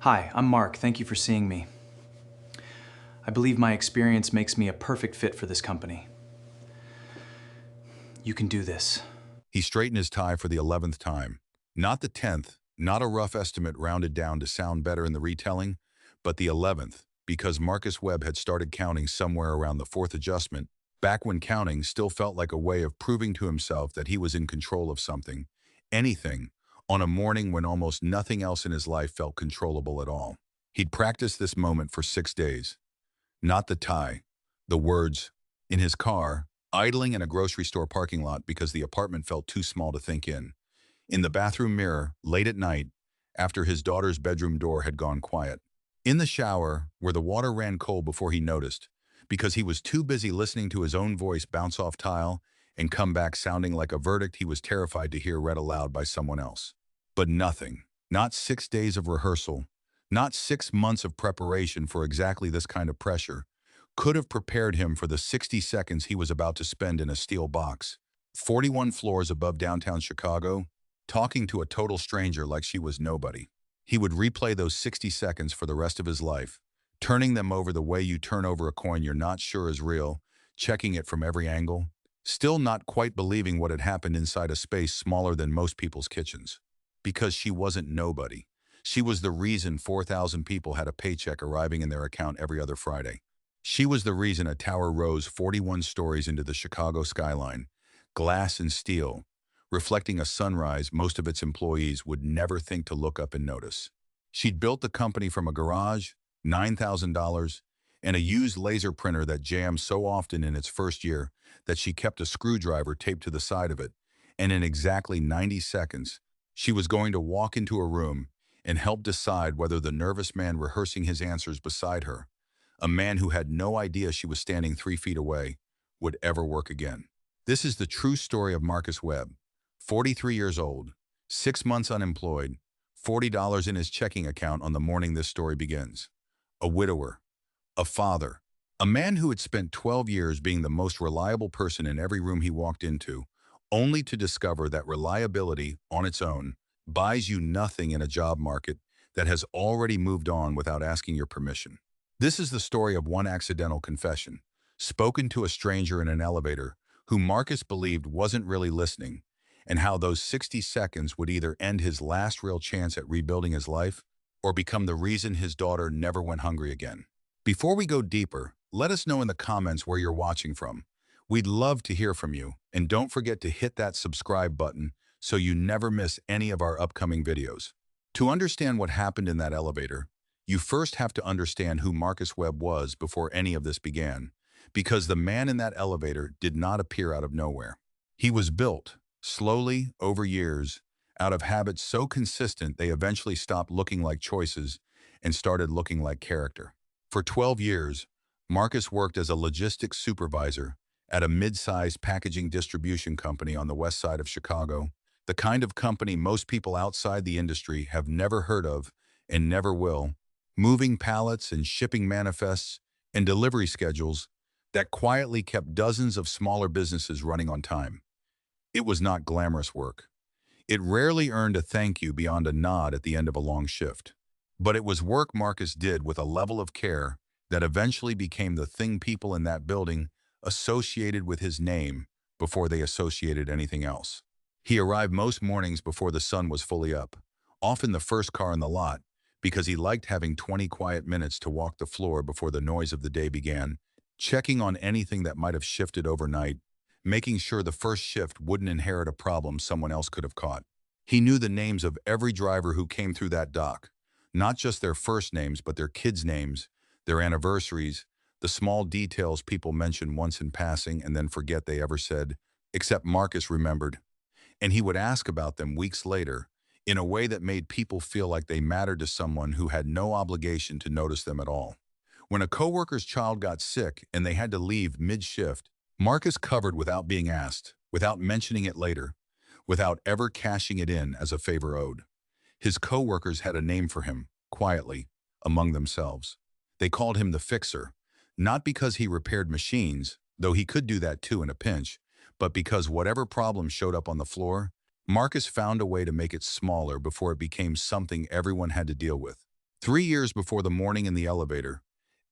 Hi, I'm Mark. Thank you for seeing me. I believe my experience makes me a perfect fit for this company. You can do this. He straightened his tie for the 11th time. Not the 10th, not a rough estimate rounded down to sound better in the retelling, but the 11th, because Marcus Webb had started counting somewhere around the fourth adjustment, back when counting still felt like a way of proving to himself that he was in control of something, anything, on a morning when almost nothing else in his life felt controllable at all. He'd practiced this moment for 6 days. Not the tie, the words, in his car, idling in a grocery store parking lot because the apartment felt too small to think in the bathroom mirror, late at night, after his daughter's bedroom door had gone quiet. In the shower, where the water ran cold before he noticed, because he was too busy listening to his own voice bounce off tile and come back sounding like a verdict he was terrified to hear read aloud by someone else. But nothing, not 6 days of rehearsal, not 6 months of preparation for exactly this kind of pressure, could have prepared him for the 60 seconds he was about to spend in a steel box, 41 floors above downtown Chicago, talking to a total stranger like she was nobody. He would replay those 60 seconds for the rest of his life, turning them over the way you turn over a coin you're not sure is real, checking it from every angle, still not quite believing what had happened inside a space smaller than most people's kitchens. Because she wasn't nobody. She was the reason 4,000 people had a paycheck arriving in their account every other Friday. She was the reason a tower rose 41 stories into the Chicago skyline, glass and steel, reflecting a sunrise most of its employees would never think to look up and notice. She'd built the company from a garage, $9,000, and a used laser printer that jammed so often in its first year that she kept a screwdriver taped to the side of it, and in exactly 90 seconds, she was going to walk into a room and help decide whether the nervous man rehearsing his answers beside her, a man who had no idea she was standing 3 feet away, would ever work again. This is the true story of Marcus Webb, 43 years old, 6 months unemployed, $40 in his checking account on the morning this story begins. A widower, a father, a man who had spent 12 years being the most reliable person in every room he walked into, only to discover that reliability, on its own, buys you nothing in a job market that has already moved on without asking your permission. This is the story of one accidental confession, spoken to a stranger in an elevator who Marcus believed wasn't really listening, and how those 60 seconds would either end his last real chance at rebuilding his life or become the reason his daughter never went hungry again. Before we go deeper, let us know in the comments where you're watching from. We'd love to hear from you, and don't forget to hit that subscribe button so you never miss any of our upcoming videos. To understand what happened in that elevator, you first have to understand who Marcus Webb was before any of this began, because the man in that elevator did not appear out of nowhere. He was built, slowly, over years, out of habits so consistent they eventually stopped looking like choices and started looking like character. For 12 years, Marcus worked as a logistics supervisor at a mid-sized packaging distribution company on the west side of Chicago, the kind of company most people outside the industry have never heard of and never will, moving pallets and shipping manifests and delivery schedules that quietly kept dozens of smaller businesses running on time. It was not glamorous work. It rarely earned a thank you beyond a nod at the end of a long shift. But it was work Marcus did with a level of care that eventually became the thing people in that building associated with his name before they associated anything else. He arrived most mornings before the sun was fully up, often the first car in the lot, because he liked having 20 quiet minutes to walk the floor before the noise of the day began, checking on anything that might have shifted overnight, making sure the first shift wouldn't inherit a problem someone else could have caught. He knew the names of every driver who came through that dock, not just their first names, but their kids' names, their anniversaries, the small details people mention once in passing and then forget they ever said, except Marcus remembered. And he would ask about them weeks later, in a way that made people feel like they mattered to someone who had no obligation to notice them at all. When a coworker's child got sick and they had to leave mid-shift, Marcus covered without being asked, without mentioning it later, without ever cashing it in as a favor owed. His coworkers had a name for him, quietly, among themselves. They called him the Fixer, not because he repaired machines, though he could do that too in a pinch, but because whatever problem showed up on the floor, Marcus found a way to make it smaller before it became something everyone had to deal with. 3 years before the morning in the elevator,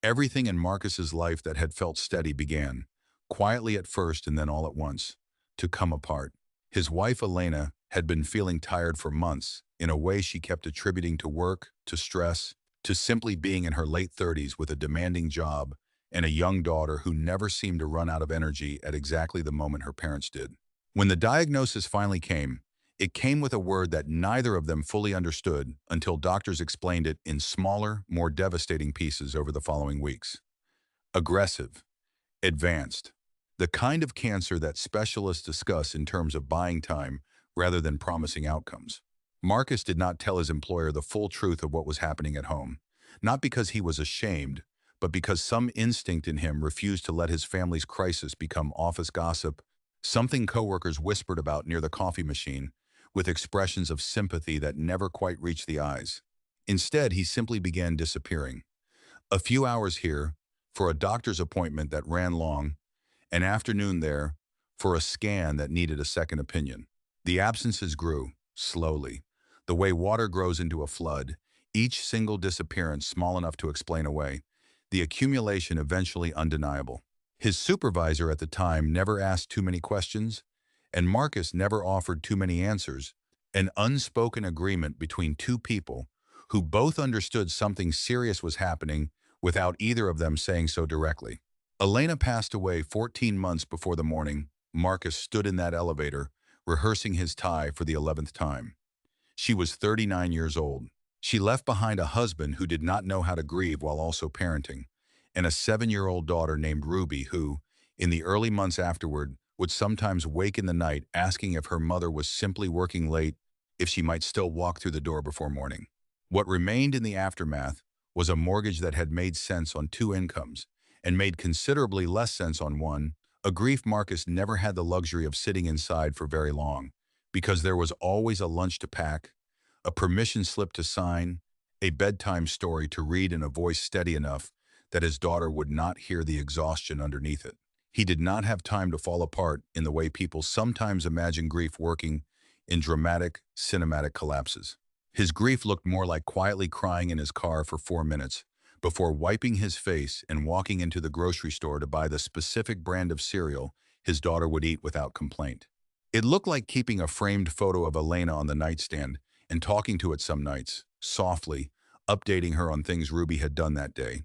everything in Marcus's life that had felt steady began, quietly at first and then all at once, to come apart. His wife, Elena, had been feeling tired for months, in a way she kept attributing to work, to stress, to simply being in her late 30s with a demanding job and a young daughter who never seemed to run out of energy at exactly the moment her parents did. When the diagnosis finally came, it came with a word that neither of them fully understood until doctors explained it in smaller, more devastating pieces over the following weeks. Aggressive, advanced, the kind of cancer that specialists discuss in terms of buying time rather than promising outcomes. Marcus did not tell his employer the full truth of what was happening at home, not because he was ashamed, but because some instinct in him refused to let his family's crisis become office gossip, something coworkers whispered about near the coffee machine, with expressions of sympathy that never quite reached the eyes. Instead, he simply began disappearing. A few hours here, for a doctor's appointment that ran long, an afternoon there, for a scan that needed a second opinion. The absences grew, slowly, the way water grows into a flood, each single disappearance small enough to explain away, the accumulation eventually undeniable. His supervisor at the time never asked too many questions, and Marcus never offered too many answers, an unspoken agreement between two people who both understood something serious was happening without either of them saying so directly. Elena passed away 14 months before the morning Marcus stood in that elevator, rehearsing his tie for the 11th time. She was 39 years old. She left behind a husband who did not know how to grieve while also parenting, and a 7-year-old daughter named Ruby who, in the early months afterward, would sometimes wake in the night asking if her mother was simply working late, if she might still walk through the door before morning. What remained in the aftermath was a mortgage that had made sense on two incomes and made considerably less sense on one, a grief Marcus never had the luxury of sitting inside for very long, because there was always a lunch to pack, a permission slip to sign, a bedtime story to read in a voice steady enough that his daughter would not hear the exhaustion underneath it. He did not have time to fall apart in the way people sometimes imagine grief working in dramatic, cinematic collapses. His grief looked more like quietly crying in his car for 4 minutes before wiping his face and walking into the grocery store to buy the specific brand of cereal his daughter would eat without complaint. It looked like keeping a framed photo of Elena on the nightstand and talking to it some nights, softly, updating her on things Ruby had done that day,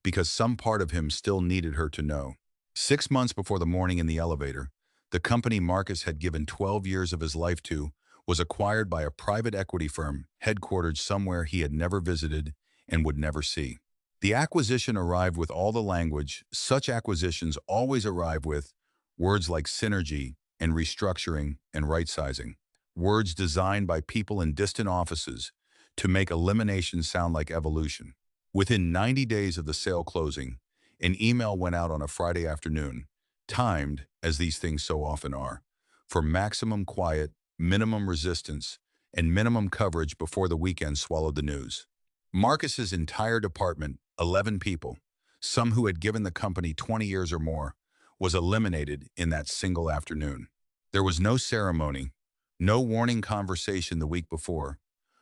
because some part of him still needed her to know. 6 months before the morning in the elevator, the company Marcus had given 12 years of his life to was acquired by a private equity firm headquartered somewhere he had never visited and would never see. The acquisition arrived with all the language such acquisitions always arrive with, words like synergy and restructuring and right-sizing, words designed by people in distant offices to make elimination sound like evolution. Within 90 days of the sale closing, an email went out on a Friday afternoon, timed, as these things so often are, for maximum quiet, minimum resistance, and minimum coverage before the weekend swallowed the news. Marcus's entire department, 11 people, some who had given the company 20 years or more, was eliminated in that single afternoon. There was no ceremony, no warning conversation the week before,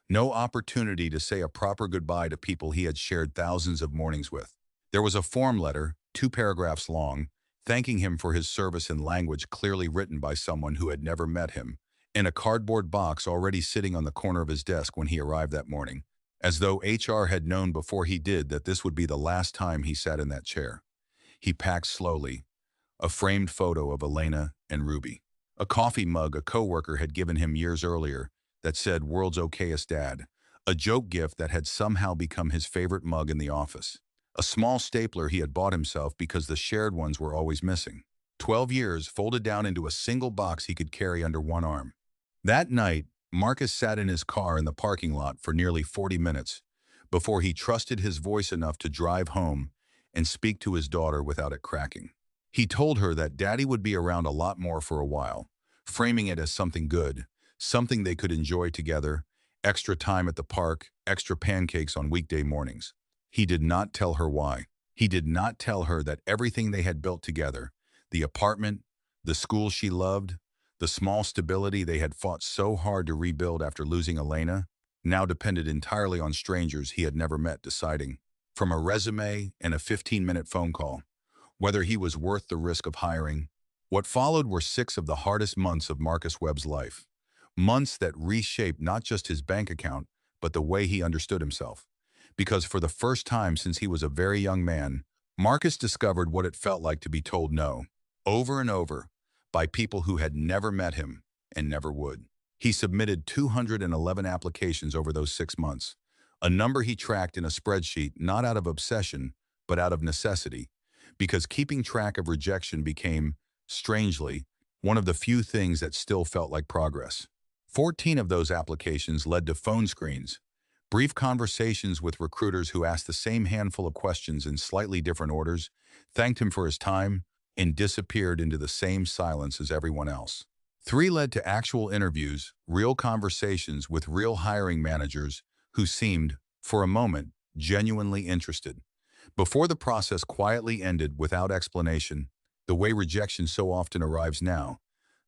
no opportunity to say a proper goodbye to people he had shared thousands of mornings with. There was a form letter, 2 paragraphs long, thanking him for his service in language clearly written by someone who had never met him, and a cardboard box already sitting on the corner of his desk when he arrived that morning, as though HR had known before he did that this would be the last time he sat in that chair. He packed slowly, a framed photo of Elena and Ruby, a coffee mug a coworker had given him years earlier that said "World's Okayest Dad," a joke gift that had somehow become his favorite mug in the office, a small stapler he had bought himself because the shared ones were always missing. 12 years folded down into a single box he could carry under one arm. That night, Marcus sat in his car in the parking lot for nearly 40 minutes before he trusted his voice enough to drive home and speak to his daughter without it cracking. He told her that Daddy would be around a lot more for a while, framing it as something good, something they could enjoy together, extra time at the park, extra pancakes on weekday mornings. He did not tell her why. He did not tell her that everything they had built together, the apartment, the school she loved, the small stability they had fought so hard to rebuild after losing Elena, now depended entirely on strangers he had never met deciding, from a resume and a 15-minute phone call, whether he was worth the risk of hiring. What followed were 6 of the hardest months of Marcus Webb's life. Months that reshaped not just his bank account, but the way he understood himself. Because for the first time since he was a very young man, Marcus discovered what it felt like to be told no, over and over, by people who had never met him and never would. He submitted 211 applications over those 6 months, a number he tracked in a spreadsheet not out of obsession, but out of necessity, because keeping track of rejection became, strangely, one of the few things that still felt like progress. 14 of those applications led to phone screens, brief conversations with recruiters who asked the same handful of questions in slightly different orders, thanked him for his time, and disappeared into the same silence as everyone else. 3 led to actual interviews, real conversations with real hiring managers who seemed, for a moment, genuinely interested. Before the process quietly ended without explanation, the way rejection so often arrives now,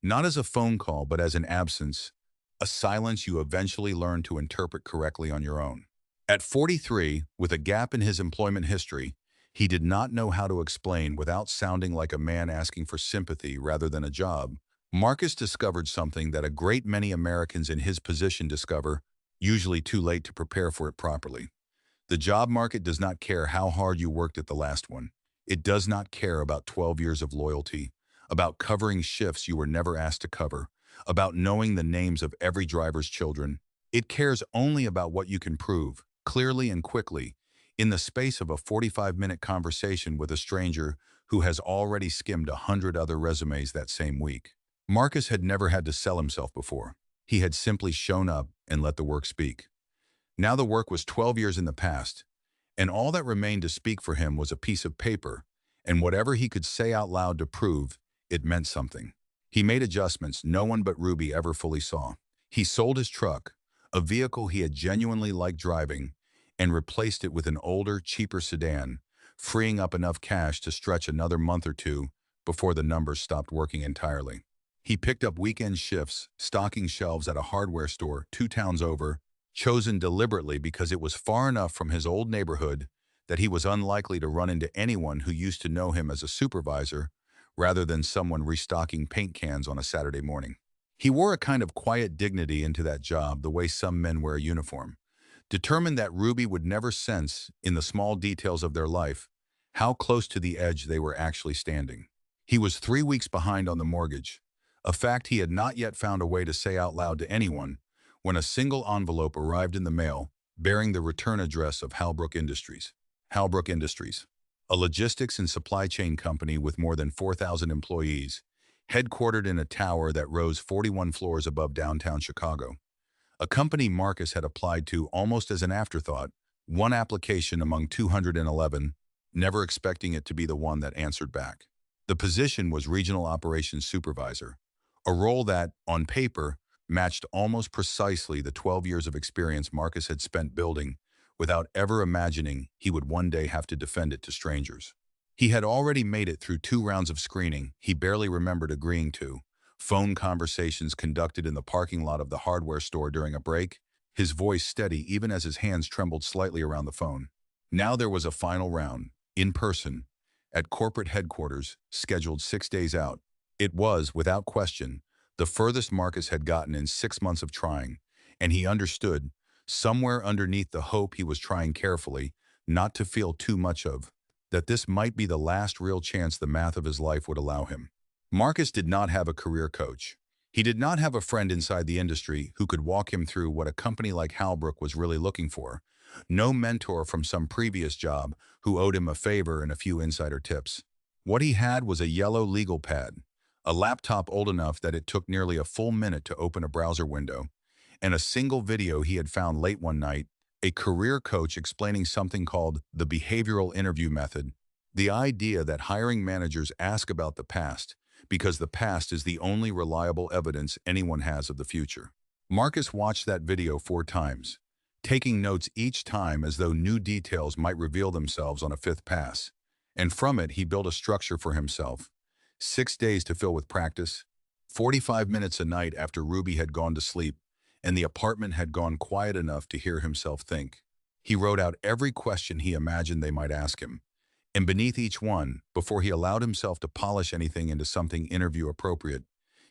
not as a phone call but as an absence, a silence you eventually learn to interpret correctly on your own. At 43, with a gap in his employment history, he did not know how to explain without sounding like a man asking for sympathy rather than a job. Marcus discovered something that a great many Americans in his position discover, usually too late to prepare for it properly. The job market does not care how hard you worked at the last one. It does not care about 12 years of loyalty, about covering shifts you were never asked to cover, about knowing the names of every driver's children. It cares only about what you can prove, clearly and quickly, in the space of a 45-minute conversation with a stranger who has already skimmed 100 other resumes that same week. Marcus had never had to sell himself before. He had simply shown up and let the work speak. Now the work was 12 years in the past, and all that remained to speak for him was a piece of paper, and whatever he could say out loud to prove it meant something. He made adjustments no one but Ruby ever fully saw. He sold his truck, a vehicle he had genuinely liked driving, and replaced it with an older, cheaper sedan, freeing up enough cash to stretch another month or two before the numbers stopped working entirely. He picked up weekend shifts, stocking shelves at a hardware store 2 towns over, chosen deliberately because it was far enough from his old neighborhood that he was unlikely to run into anyone who used to know him as a supervisor rather than someone restocking paint cans on a Saturday morning. He wore a kind of quiet dignity into that job the way some men wear a uniform, determined that Ruby would never sense, in the small details of their life, how close to the edge they were actually standing. He was 3 weeks behind on the mortgage, a fact he had not yet found a way to say out loud to anyone, when a single envelope arrived in the mail bearing the return address of Halbrook Industries. Halbrook Industries, a logistics and supply chain company with more than 4,000 employees, headquartered in a tower that rose 41 floors above downtown Chicago. A company Marcus had applied to almost as an afterthought, one application among 211, never expecting it to be the one that answered back. The position was Regional Operations Supervisor, a role that, on paper, matched almost precisely the 12 years of experience Marcus had spent building without ever imagining he would one day have to defend it to strangers. He had already made it through 2 rounds of screening he barely remembered agreeing to, phone conversations conducted in the parking lot of the hardware store during a break, his voice steady even as his hands trembled slightly around the phone. Now there was a final round, in person, at corporate headquarters, scheduled 6 days out. It was, without question, the furthest Marcus had gotten in 6 months of trying, and he understood, somewhere underneath the hope he was trying carefully, not to feel too much of, that this might be the last real chance the math of his life would allow him. Marcus did not have a career coach. He did not have a friend inside the industry who could walk him through what a company like Halbrook was really looking for. No mentor from some previous job who owed him a favor and a few insider tips. What he had was a yellow legal pad, a laptop old enough that it took nearly a full minute to open a browser window, and a single video he had found late one night, a career coach explaining something called the behavioral interview method, the idea that hiring managers ask about the past because the past is the only reliable evidence anyone has of the future. Marcus watched that video 4 times, taking notes each time as though new details might reveal themselves on a 5th pass, and from it he built a structure for himself. 6 days to fill with practice, 45 minutes a night after Ruby had gone to sleep, and the apartment had gone quiet enough to hear himself think. He wrote out every question he imagined they might ask him, and beneath each one, before he allowed himself to polish anything into something interview appropriate,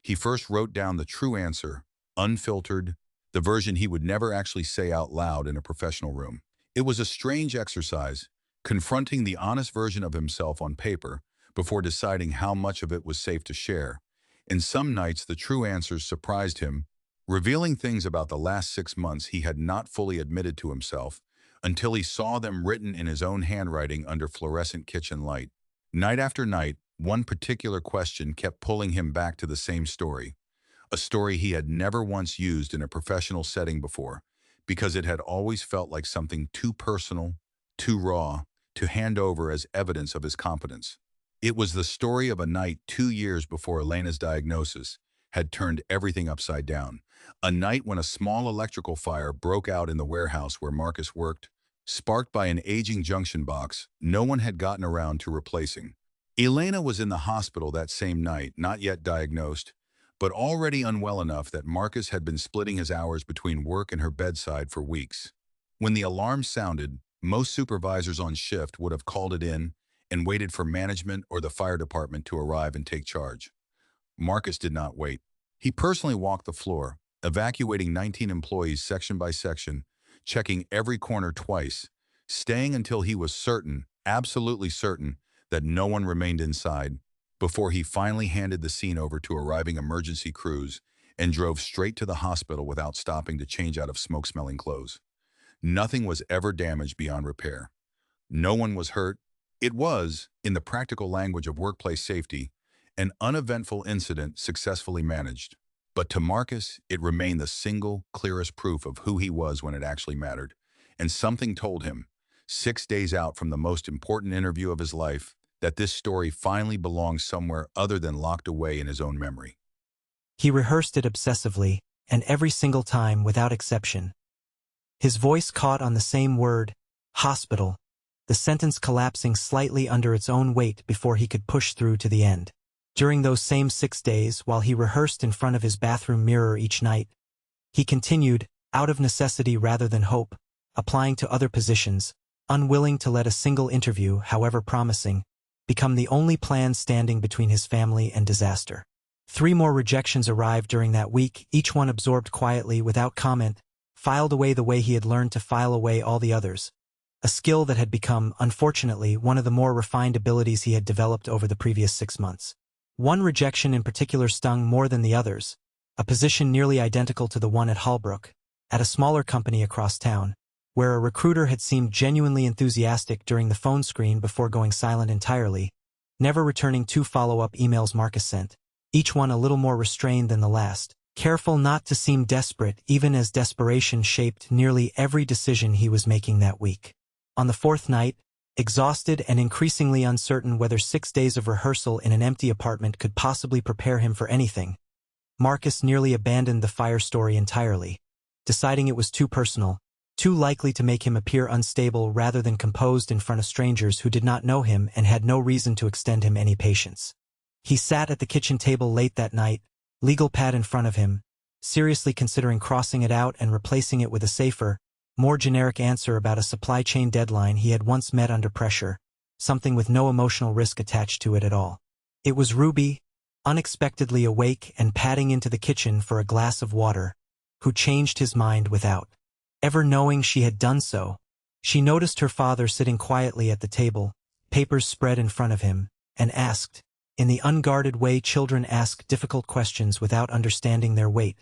he first wrote down the true answer, unfiltered, the version he would never actually say out loud in a professional room. It was a strange exercise, confronting the honest version of himself on paper before deciding how much of it was safe to share. And some nights the true answers surprised him, revealing things about the last 6 months he had not fully admitted to himself until he saw them written in his own handwriting under fluorescent kitchen light. Night after night, one particular question kept pulling him back to the same story, a story he had never once used in a professional setting before, because it had always felt like something too personal, too raw, to hand over as evidence of his competence. It was the story of a night 2 years before Elena's diagnosis had turned everything upside down. A night when a small electrical fire broke out in the warehouse where Marcus worked, sparked by an aging junction box no one had gotten around to replacing. Elena was in the hospital that same night, not yet diagnosed, but already unwell enough that Marcus had been splitting his hours between work and her bedside for weeks. When the alarm sounded, most supervisors on shift would have called it in and waited for management or the fire department to arrive and take charge. Marcus did not wait. He personally walked the floor, evacuating 19 employees section by section, checking every corner twice, staying until he was certain, absolutely certain, that no one remained inside, before he finally handed the scene over to arriving emergency crews and drove straight to the hospital without stopping to change out of smoke-smelling clothes. Nothing was ever damaged beyond repair. No one was hurt. It was, in the practical language of workplace safety, an uneventful incident successfully managed. But to Marcus, it remained the single, clearest proof of who he was when it actually mattered. And something told him, 6 days out from the most important interview of his life, that this story finally belonged somewhere other than locked away in his own memory. He rehearsed it obsessively, and every single time, without exception. His voice caught on the same word, hospital, the sentence collapsing slightly under its own weight before he could push through to the end. During those same 6 days, while he rehearsed in front of his bathroom mirror each night, he continued, out of necessity rather than hope, applying to other positions, unwilling to let a single interview, however promising, become the only plan standing between his family and disaster. 3 more rejections arrived during that week, each one absorbed quietly, without comment, filed away the way he had learned to file away all the others, a skill that had become, unfortunately, one of the more refined abilities he had developed over the previous 6 months. One rejection in particular stung more than the others, a position nearly identical to the one at Halbrook, at a smaller company across town, where a recruiter had seemed genuinely enthusiastic during the phone screen before going silent entirely, never returning 2 follow-up emails Marcus sent, each one a little more restrained than the last, careful not to seem desperate even as desperation shaped nearly every decision he was making that week. On the 4th night, exhausted and increasingly uncertain whether 6 days of rehearsal in an empty apartment could possibly prepare him for anything, Marcus nearly abandoned the fire story entirely, deciding it was too personal, too likely to make him appear unstable rather than composed in front of strangers who did not know him and had no reason to extend him any patience. He sat at the kitchen table late that night, legal pad in front of him, seriously considering crossing it out and replacing it with a safer, more generic answer about a supply chain deadline he had once met under pressure, something with no emotional risk attached to it at all. It was Ruby, unexpectedly awake and padding into the kitchen for a glass of water, who changed his mind without ever knowing she had done so. She noticed her father sitting quietly at the table, papers spread in front of him, and asked, in the unguarded way children ask difficult questions without understanding their weight,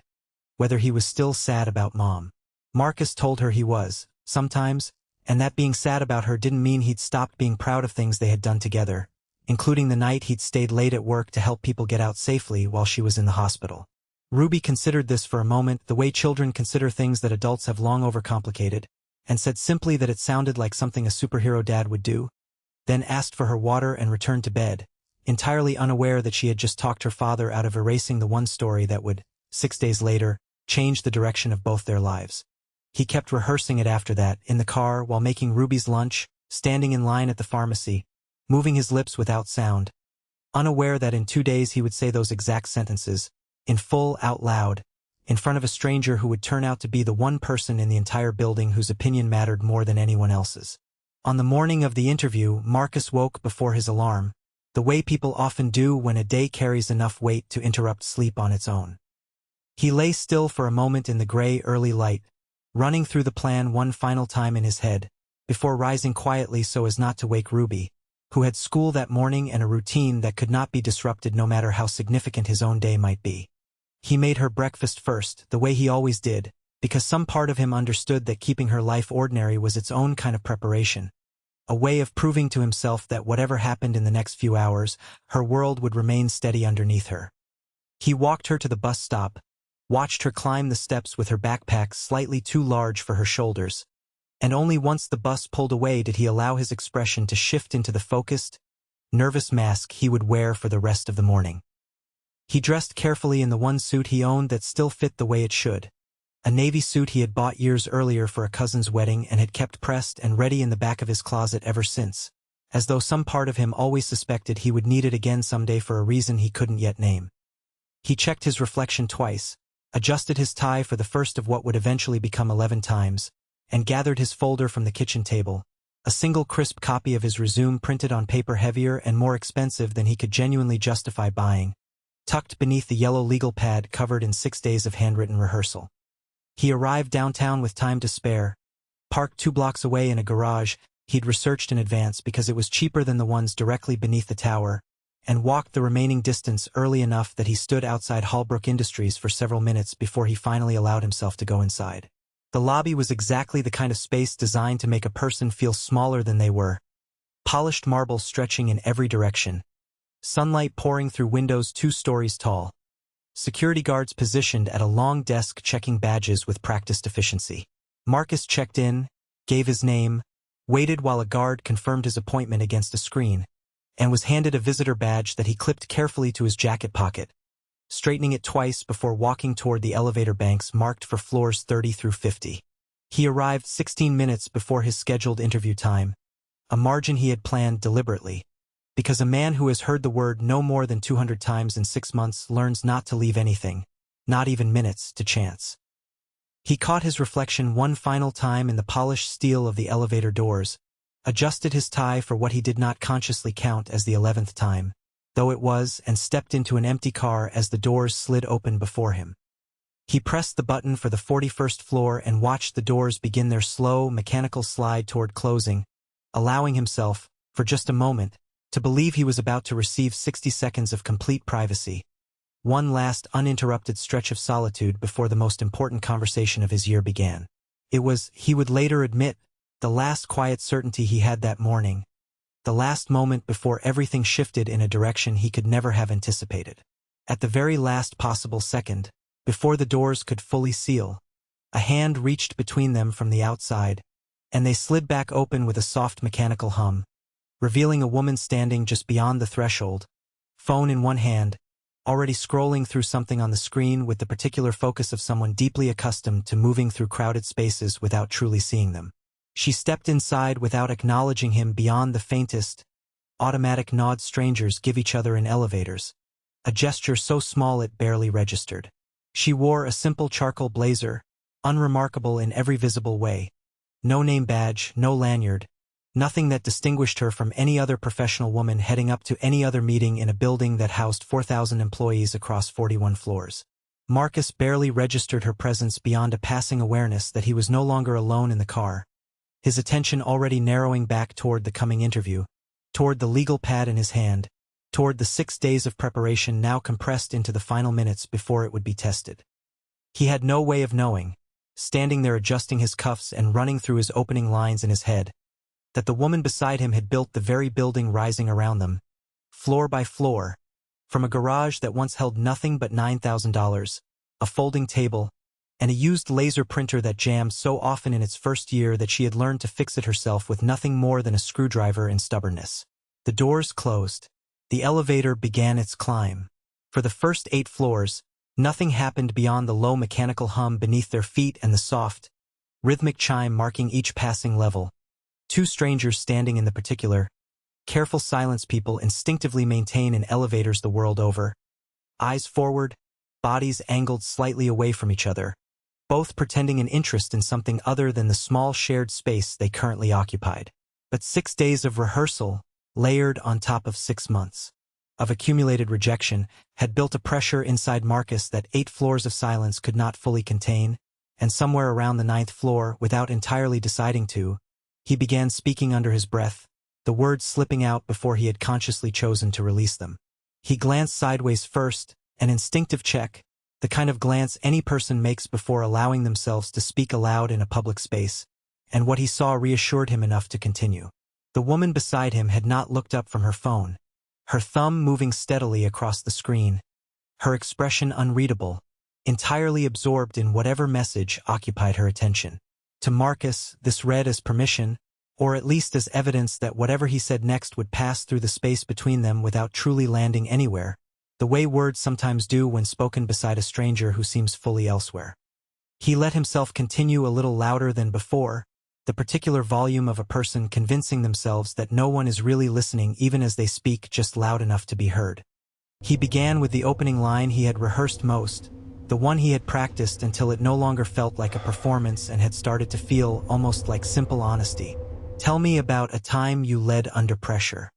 whether he was still sad about Mom. Marcus told her he was, sometimes, and that being sad about her didn't mean he'd stopped being proud of things they had done together, including the night he'd stayed late at work to help people get out safely while she was in the hospital. Ruby considered this for a moment, the way children consider things that adults have long overcomplicated, and said simply that it sounded like something a superhero dad would do, then asked for her water and returned to bed, entirely unaware that she had just talked her father out of erasing the one story that would, 6 days later, change the direction of both their lives. He kept rehearsing it after that, in the car, while making Ruby's lunch, standing in line at the pharmacy, moving his lips without sound, unaware that in 2 days he would say those exact sentences, in full, out loud, in front of a stranger who would turn out to be the one person in the entire building whose opinion mattered more than anyone else's. On the morning of the interview, Marcus woke before his alarm, the way people often do when a day carries enough weight to interrupt sleep on its own. He lay still for a moment in the gray early light, running through the plan one final time in his head, before rising quietly so as not to wake Ruby, who had school that morning and a routine that could not be disrupted no matter how significant his own day might be. He made her breakfast first, the way he always did, because some part of him understood that keeping her life ordinary was its own kind of preparation, a way of proving to himself that whatever happened in the next few hours, her world would remain steady underneath her. He walked her to the bus stop, watched her climb the steps with her backpack slightly too large for her shoulders, and only once the bus pulled away did he allow his expression to shift into the focused, nervous mask he would wear for the rest of the morning. He dressed carefully in the one suit he owned that still fit the way it should, a navy suit he had bought years earlier for a cousin's wedding and had kept pressed and ready in the back of his closet ever since, as though some part of him always suspected he would need it again someday for a reason he couldn't yet name. He checked his reflection twice, adjusted his tie for the first of what would eventually become 11 times, and gathered his folder from the kitchen table, a single crisp copy of his resume printed on paper heavier and more expensive than he could genuinely justify buying, tucked beneath the yellow legal pad covered in 6 days of handwritten rehearsal. He arrived downtown with time to spare, parked 2 blocks away in a garage he'd researched in advance because it was cheaper than the ones directly beneath the tower, and walked the remaining distance early enough that he stood outside Halbrook Industries for several minutes before he finally allowed himself to go inside. The lobby was exactly the kind of space designed to make a person feel smaller than they were, polished marble stretching in every direction, sunlight pouring through windows 2 stories tall, security guards positioned at a long desk checking badges with practiced efficiency. Marcus checked in, gave his name, waited while a guard confirmed his appointment against a screen, and was handed a visitor badge that he clipped carefully to his jacket pocket, straightening it twice before walking toward the elevator banks marked for floors 30 through 50. He arrived 16 minutes before his scheduled interview time, a margin he had planned deliberately, because a man who has heard the word no more than 200 times in 6 months learns not to leave anything, not even minutes, to chance. He caught his reflection one final time in the polished steel of the elevator doors, adjusted his tie for what he did not consciously count as the 11th time, though it was, and stepped into an empty car as the doors slid open before him. He pressed the button for the 41st floor and watched the doors begin their slow, mechanical slide toward closing, allowing himself, for just a moment, to believe he was about to receive 60 seconds of complete privacy, one last uninterrupted stretch of solitude before the most important conversation of his year began. It was, he would later admit, the last quiet certainty he had that morning, the last moment before everything shifted in a direction he could never have anticipated. At the very last possible second, before the doors could fully seal, a hand reached between them from the outside, and they slid back open with a soft mechanical hum, revealing a woman standing just beyond the threshold, phone in one hand, already scrolling through something on the screen with the particular focus of someone deeply accustomed to moving through crowded spaces without truly seeing them. She stepped inside without acknowledging him beyond the faintest, automatic nod strangers give each other in elevators, a gesture so small it barely registered. She wore a simple charcoal blazer, unremarkable in every visible way. No name badge, no lanyard, nothing that distinguished her from any other professional woman heading up to any other meeting in a building that housed 4,000 employees across 41 floors. Marcus barely registered her presence beyond a passing awareness that he was no longer alone in the car, his attention already narrowing back toward the coming interview, toward the legal pad in his hand, toward the 6 days of preparation now compressed into the final minutes before it would be tested. He had no way of knowing, standing there adjusting his cuffs and running through his opening lines in his head, that the woman beside him had built the very building rising around them, floor by floor, from a garage that once held nothing but $9,000, a folding table, and a used laser printer that jammed so often in its first year that she had learned to fix it herself with nothing more than a screwdriver and stubbornness. The doors closed. The elevator began its climb. For the first 8 floors, nothing happened beyond the low mechanical hum beneath their feet and the soft, rhythmic chime marking each passing level. 2 strangers standing in the particular, careful silence people instinctively maintain in elevators the world over, eyes forward, bodies angled slightly away from each other, both pretending an interest in something other than the small shared space they currently occupied. But 6 days of rehearsal, layered on top of 6 months of accumulated rejection, had built a pressure inside Marcus that 8 floors of silence could not fully contain, and somewhere around the 9th floor, without entirely deciding to, he began speaking under his breath, the words slipping out before he had consciously chosen to release them. He glanced sideways first, an instinctive check, the kind of glance any person makes before allowing themselves to speak aloud in a public space, and what he saw reassured him enough to continue. The woman beside him had not looked up from her phone, her thumb moving steadily across the screen, her expression unreadable, entirely absorbed in whatever message occupied her attention. To Marcus, this read as permission, or at least as evidence that whatever he said next would pass through the space between them without truly landing anywhere, the way words sometimes do when spoken beside a stranger who seems fully elsewhere. He let himself continue a little louder than before, the particular volume of a person convincing themselves that no one is really listening even as they speak just loud enough to be heard. He began with the opening line he had rehearsed most, the one he had practiced until it no longer felt like a performance and had started to feel almost like simple honesty. "Tell me about a time you led under pressure."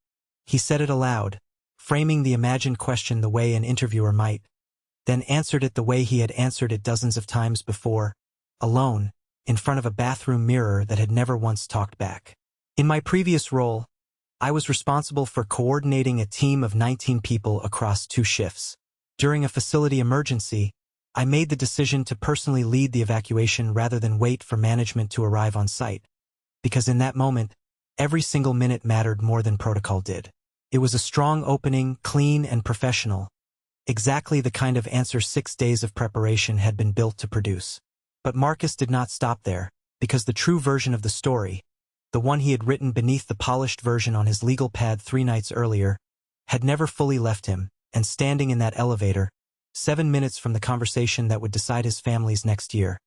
He said it aloud, framing the imagined question the way an interviewer might, then answered it the way he had answered it dozens of times before, alone, in front of a bathroom mirror that had never once talked back. "In my previous role, I was responsible for coordinating a team of 19 people across 2 shifts. During a facility emergency, I made the decision to personally lead the evacuation rather than wait for management to arrive on site, because in that moment, every single minute mattered more than protocol did. It was a strong opening, clean and professional, exactly the kind of answer 6 days of preparation had been built to produce. But Marcus did not stop there, because the true version of the story, the one he had written beneath the polished version on his legal pad 3 nights earlier, had never fully left him, and standing in that elevator, 7 minutes from the conversation that would decide his family's next year,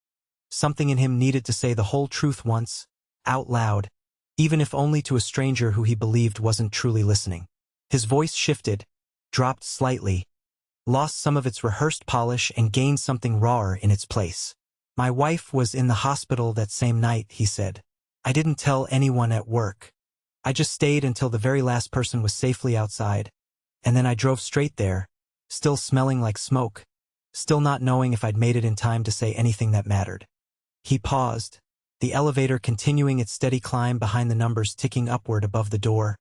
something in him needed to say the whole truth once, out loud, even if only to a stranger who he believed wasn't truly listening. His voice shifted, dropped slightly, lost some of its rehearsed polish and gained something rawer in its place. "My wife was in the hospital that same night," he said. "I didn't tell anyone at work. I just stayed until the very last person was safely outside, and then I drove straight there, still smelling like smoke, still not knowing if I'd made it in time to say anything that mattered." He paused, the elevator continuing its steady climb behind the numbers ticking upward above the door.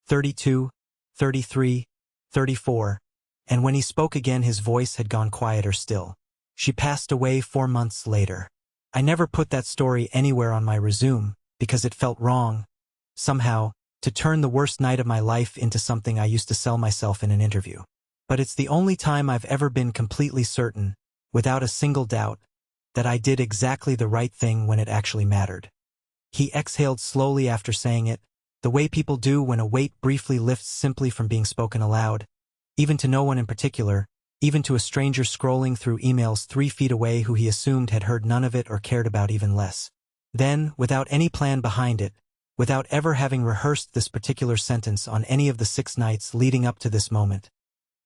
32, 33, 34, and when he spoke again his voice had gone quieter still. "She passed away 4 months later. I never put that story anywhere on my resume because it felt wrong, somehow, to turn the worst night of my life into something I used to sell myself in an interview. But it's the only time I've ever been completely certain, without a single doubt, that I did exactly the right thing when it actually mattered." He exhaled slowly after saying it, the way people do when a weight briefly lifts simply from being spoken aloud, even to no one in particular, even to a stranger scrolling through emails 3 feet away who he assumed had heard none of it or cared about even less. Then, without any plan behind it, without ever having rehearsed this particular sentence on any of the 6 nights leading up to this moment,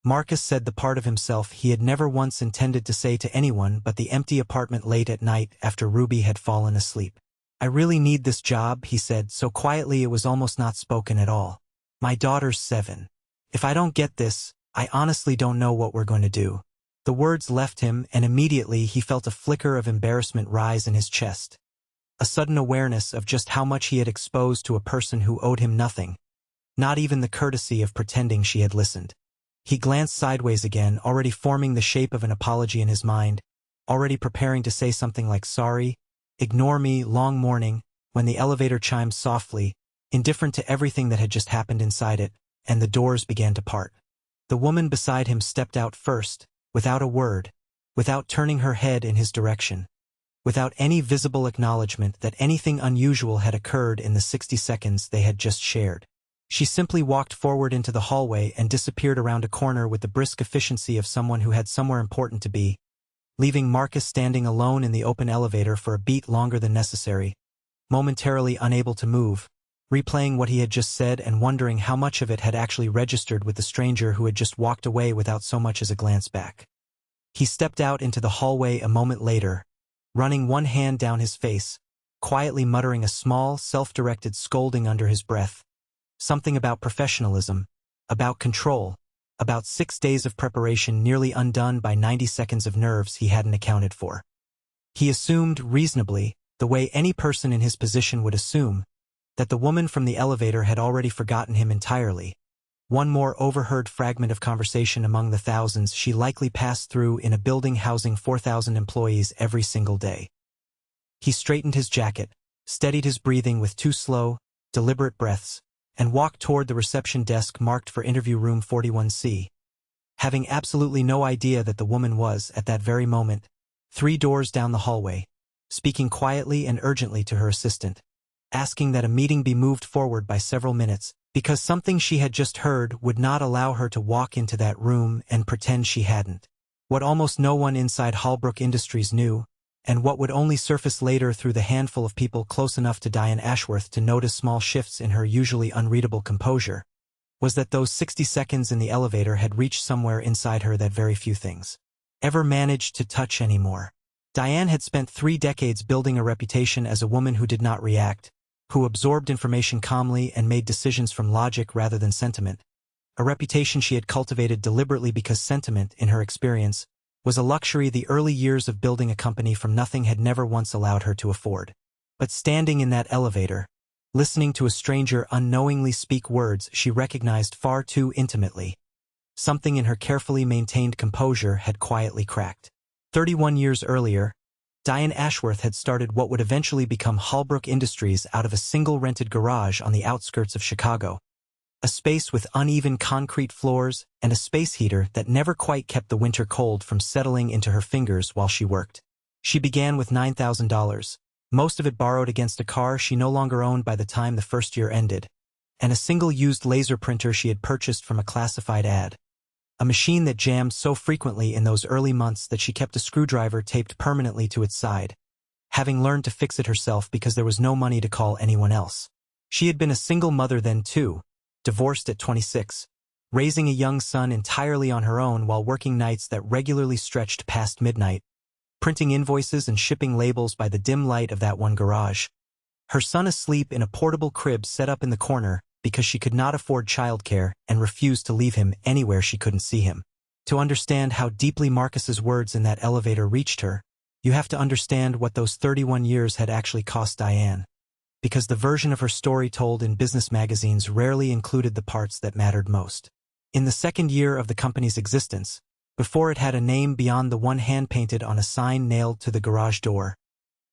Marcus said the part of himself he had never once intended to say to anyone but the empty apartment late at night after Ruby had fallen asleep. "I really need this job," he said so quietly it was almost not spoken at all. "My daughter's 7. If I don't get this, I honestly don't know what we're going to do." The words left him, and immediately he felt a flicker of embarrassment rise in his chest. A sudden awareness of just how much he had exposed to a person who owed him nothing, not even the courtesy of pretending she had listened. He glanced sideways again, already forming the shape of an apology in his mind, already preparing to say something like "sorry, ignore me, long morning," when the elevator chimed softly, indifferent to everything that had just happened inside it, and the doors began to part. The woman beside him stepped out first, without a word, without turning her head in his direction, without any visible acknowledgement that anything unusual had occurred in the 60 seconds they had just shared. She simply walked forward into the hallway and disappeared around a corner with the brisk efficiency of someone who had somewhere important to be, leaving Marcus standing alone in the open elevator for a beat longer than necessary, momentarily unable to move, replaying what he had just said and wondering how much of it had actually registered with the stranger who had just walked away without so much as a glance back. He stepped out into the hallway a moment later, running one hand down his face, quietly muttering a small, self-directed scolding under his breath. Something about professionalism, about control, about 6 days of preparation nearly undone by 90 seconds of nerves he hadn't accounted for. He assumed, reasonably, the way any person in his position would assume, that the woman from the elevator had already forgotten him entirely. One more overheard fragment of conversation among the thousands she likely passed through in a building housing 4,000 employees every single day. He straightened his jacket, steadied his breathing with 2 slow, deliberate breaths, and walked toward the reception desk marked for interview room 41C. Having absolutely no idea that the woman was, at that very moment, 3 doors down the hallway, speaking quietly and urgently to her assistant, asking that a meeting be moved forward by several minutes, because something she had just heard would not allow her to walk into that room and pretend she hadn't. What almost no one inside Halbrook Industries knew, and what would only surface later through the handful of people close enough to Diane Ashworth to notice small shifts in her usually unreadable composure, was that those 60 seconds in the elevator had reached somewhere inside her that very few things ever managed to touch anymore. Diane had spent 3 decades building a reputation as a woman who did not react, who absorbed information calmly and made decisions from logic rather than sentiment, a reputation she had cultivated deliberately because sentiment, in her experience, was a luxury the early years of building a company from nothing had never once allowed her to afford. But standing in that elevator, listening to a stranger unknowingly speak words she recognized far too intimately, something in her carefully maintained composure had quietly cracked. 31 years earlier, Diane Ashworth had started what would eventually become Halbrook Industries out of a single rented garage on the outskirts of Chicago. A space with uneven concrete floors and a space heater that never quite kept the winter cold from settling into her fingers while she worked. She began with $9,000, most of it borrowed against a car she no longer owned by the time the first year ended, and a single used laser printer she had purchased from a classified ad. A machine that jammed so frequently in those early months that she kept a screwdriver taped permanently to its side, having learned to fix it herself because there was no money to call anyone else. She had been a single mother then too, divorced at 26, raising a young son entirely on her own while working nights that regularly stretched past midnight, printing invoices and shipping labels by the dim light of that one garage. Her son asleep in a portable crib set up in the corner because she could not afford childcare and refused to leave him anywhere she couldn't see him. To understand how deeply Marcus's words in that elevator reached her, you have to understand what those 31 years had actually cost Diane, because the version of her story told in business magazines rarely included the parts that mattered most. In the second year of the company's existence, before it had a name beyond the one hand-painted on a sign nailed to the garage door,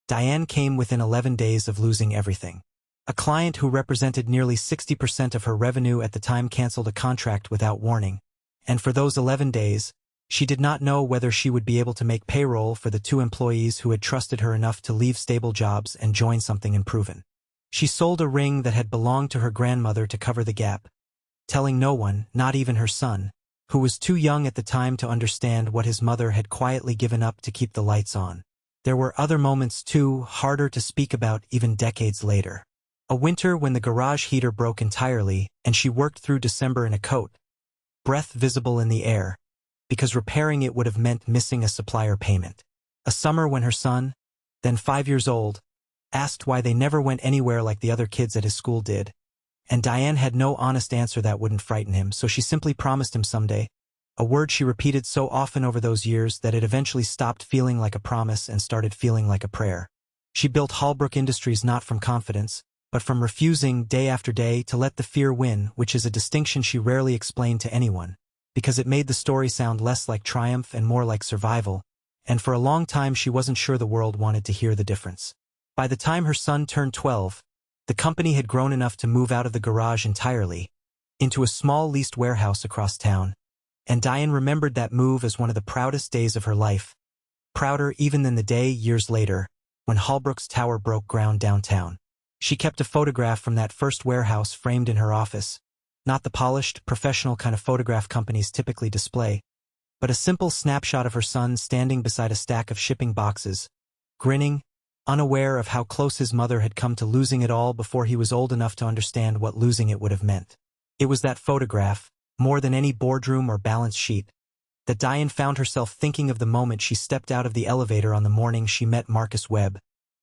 Diane came within 11 days of losing everything. A client who represented nearly 60% of her revenue at the time canceled a contract without warning, and for those 11 days, she did not know whether she would be able to make payroll for the 2 employees who had trusted her enough to leave stable jobs and join something unproven. She sold a ring that had belonged to her grandmother to cover the gap, telling no one, not even her son, who was too young at the time to understand what his mother had quietly given up to keep the lights on. There were other moments too, harder to speak about even decades later. A winter when the garage heater broke entirely and she worked through December in a coat, breath visible in the air, because repairing it would have meant missing a supplier payment. A summer when her son, then 5 years old, asked why they never went anywhere like the other kids at his school did, and Diane had no honest answer that wouldn't frighten him, so she simply promised him someday, a word she repeated so often over those years that it eventually stopped feeling like a promise and started feeling like a prayer. She built Halbrook Industries not from confidence, but from refusing, day after day, to let the fear win, which is a distinction she rarely explained to anyone, because it made the story sound less like triumph and more like survival, and for a long time she wasn't sure the world wanted to hear the difference. By the time her son turned 12, the company had grown enough to move out of the garage entirely, into a small leased warehouse across town, and Diane remembered that move as one of the proudest days of her life, prouder even than the day, years later, when Halbrook's tower broke ground downtown. She kept a photograph from that first warehouse framed in her office, not the polished, professional kind of photograph companies typically display, but a simple snapshot of her son standing beside a stack of shipping boxes, grinning, unaware of how close his mother had come to losing it all before he was old enough to understand what losing it would have meant. It was that photograph, more than any boardroom or balance sheet, that Diane found herself thinking of the moment she stepped out of the elevator on the morning she met Marcus Webb,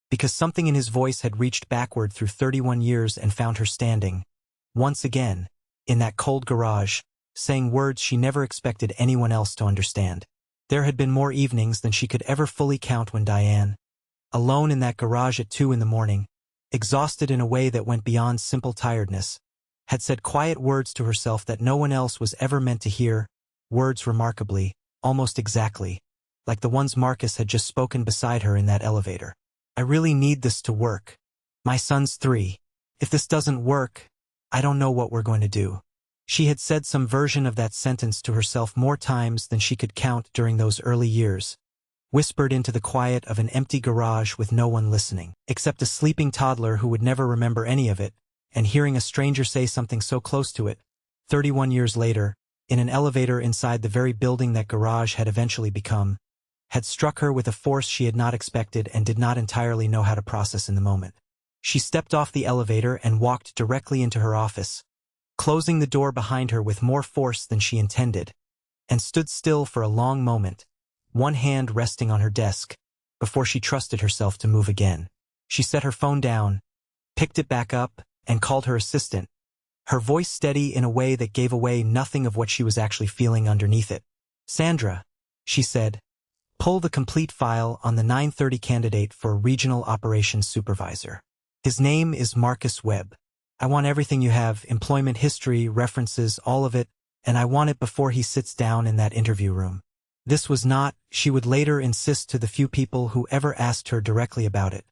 because something in his voice had reached backward through 31 years and found her standing, once again, in that cold garage, saying words she never expected anyone else to understand. There had been more evenings than she could ever fully count when Diane, alone in that garage at 2 in the morning, exhausted in a way that went beyond simple tiredness, had said quiet words to herself that no one else was ever meant to hear, words remarkably, almost exactly, like the ones Marcus had just spoken beside her in that elevator. I really need this to work. My son's 3. If this doesn't work, I don't know what we're going to do. She had said some version of that sentence to herself more times than she could count during those early years, whispered into the quiet of an empty garage with no one listening, except a sleeping toddler who would never remember any of it, and hearing a stranger say something so close to it, 31 years later, in an elevator inside the very building that garage had eventually become, had struck her with a force she had not expected and did not entirely know how to process in the moment. She stepped off the elevator and walked directly into her office, closing the door behind her with more force than she intended, and stood still for a long moment, one hand resting on her desk, before she trusted herself to move again. She set her phone down, picked it back up, and called her assistant, her voice steady in a way that gave away nothing of what she was actually feeling underneath it. "Sandra," she said, "pull the complete file on the 9:30 candidate for Regional Operations Supervisor. His name is Marcus Webb. I want everything you have, employment history, references, all of it, and I want it before he sits down in that interview room." This was not, she would later insist to the few people who ever asked her directly about it,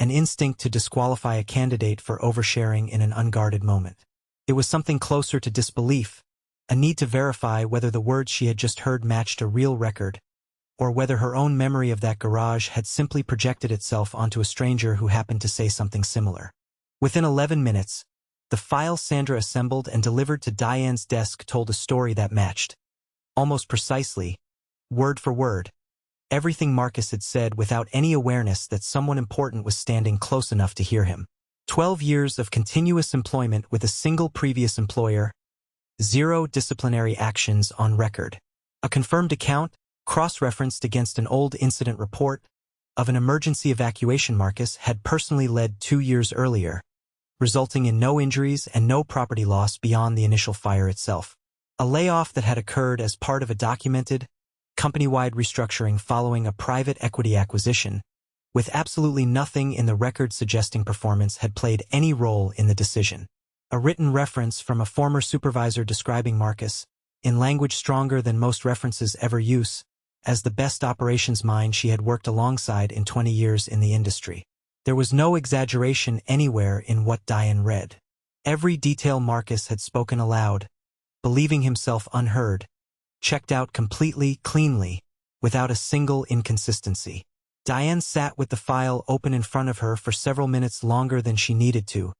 an instinct to disqualify a candidate for oversharing in an unguarded moment. It was something closer to disbelief, a need to verify whether the words she had just heard matched a real record, or whether her own memory of that garage had simply projected itself onto a stranger who happened to say something similar. Within 11 minutes, the file Sandra assembled and delivered to Diane's desk told a story that matched, almost precisely, word for word, everything Marcus had said without any awareness that someone important was standing close enough to hear him. 12 years of continuous employment with a single previous employer, 0 disciplinary actions on record. A confirmed account, cross-referenced against an old incident report, of an emergency evacuation Marcus had personally led 2 years earlier, resulting in no injuries and no property loss beyond the initial fire itself. A layoff that had occurred as part of a documented, company-wide restructuring following a private equity acquisition, with absolutely nothing in the record suggesting performance had played any role in the decision. A written reference from a former supervisor describing Marcus, in language stronger than most references ever use, as the best operations mind she had worked alongside in 20 years in the industry. There was no exaggeration anywhere in what Diane read. Every detail Marcus had spoken aloud, believing himself unheard, checked out completely, cleanly, without a single inconsistency. Diane sat with the file open in front of her for several minutes longer than she needed to,